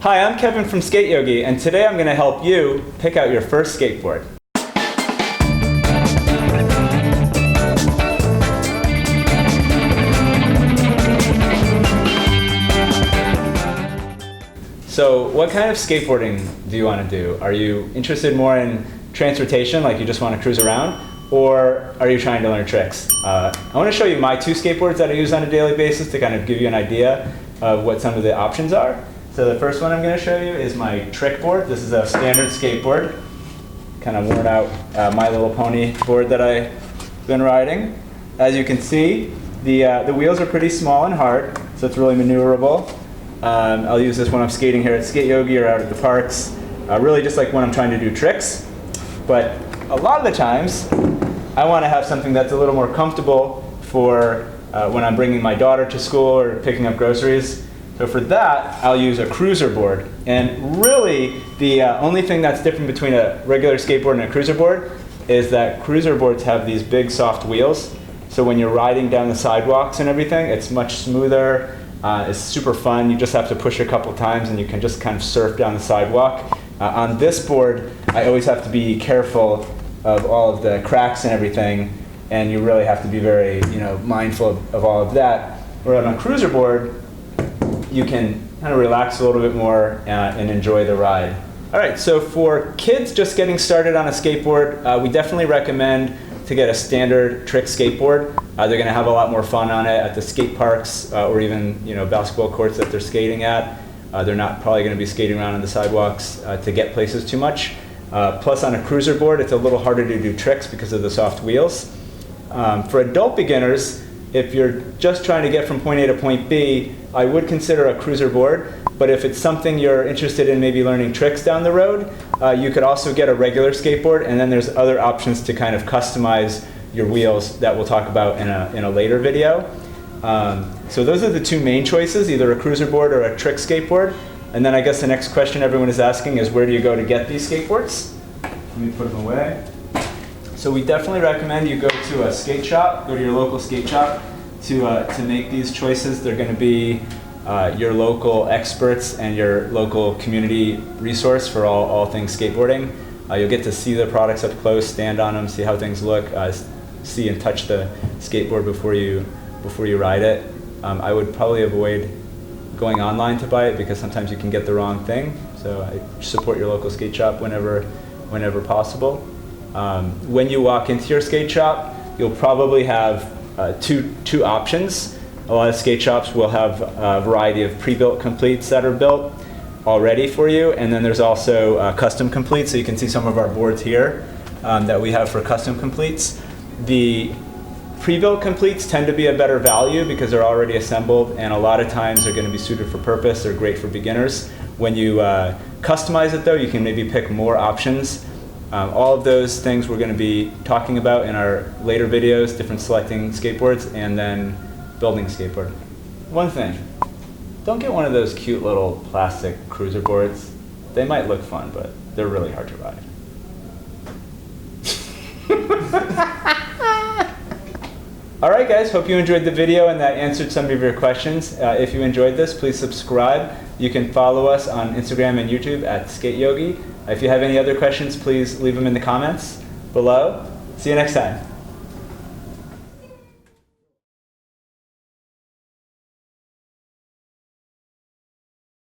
Hi, I'm Kevin from SKATEYOGI, and today I'm going to help you pick out your first skateboard. So what kind of skateboarding do you want to do? Are you interested more in transportation, like you just want to cruise around? Or are you trying to learn tricks? I want to show you my two skateboards that I use on a daily basis to kind of give you an idea of what some of the options are. So the first one I'm going to show you is my trick board. This is a standard skateboard, kind of worn out My Little Pony board that I've been riding. As you can see, the wheels are pretty small and hard, so it's really maneuverable. I'll use this when I'm skating here at SKATEYOGI or out at the parks, really just like when I'm trying to do tricks. But a lot of the times, I want to have something that's a little more comfortable for when I'm bringing my daughter to school or picking up groceries. So for that, I'll use a cruiser board. And really, the only thing that's different between a regular skateboard and a cruiser board is that cruiser boards have these big soft wheels. So when you're riding down the sidewalks and everything, it's much smoother. It's super fun. You just have to push a couple times and you can just kind of surf down the sidewalk. On this board, I always have to be careful of all of the cracks and everything, and you really have to be very, mindful of all of that. Where on a cruiser board, you can kind of relax a little bit more and enjoy the ride. All right, so for kids just getting started on a skateboard, we definitely recommend to get a standard trick skateboard. They're going to have a lot more fun on it at the skate parks or even basketball courts that they're skating at. They're not probably going to be skating around on the sidewalks to get places too much. Plus on a cruiser board, it's a little harder to do tricks because of the soft wheels. For adult beginners, if you're just trying to get from point A to point B, I would consider a cruiser board. But if it's something you're interested in maybe learning tricks down the road, you could also get a regular skateboard, and then there's other options to kind of customize your wheels that we'll talk about in a later video. So those are the two main choices, either a cruiser board or a trick skateboard. And then I guess the next question everyone is asking is, where do you go to get these skateboards? Let me put them away. So we definitely recommend you go to a skate shop, go to your local skate shop to make these choices. They're going to be your local experts and your local community resource for all things skateboarding. You'll get to see the products up close, stand on them, see how things look, see and touch the skateboard before you ride it. I would probably avoid going online to buy it because sometimes you can get the wrong thing. So I support your local skate shop whenever possible. When you walk into your skate shop, you'll probably have two options. A lot of skate shops will have a variety of pre-built completes that are built already for you, and then there's also custom completes. So you can see some of our boards here that we have for custom completes. The pre-built completes tend to be a better value because they're already assembled, and a lot of times they're going to be suited for purpose. They're great for beginners. When you customize it though, you can maybe pick more options. All of those things we're going to be talking about in our later videos, different selecting skateboards and then building a skateboard. One thing, don't get one of those cute little plastic cruiser boards. They might look fun, but they're really hard to ride. All right guys, hope you enjoyed the video and that answered some of your questions. If you enjoyed this, please subscribe. You can follow us on Instagram and YouTube at SKATEYOGI. If you have any other questions, please leave them in the comments below. See you next time.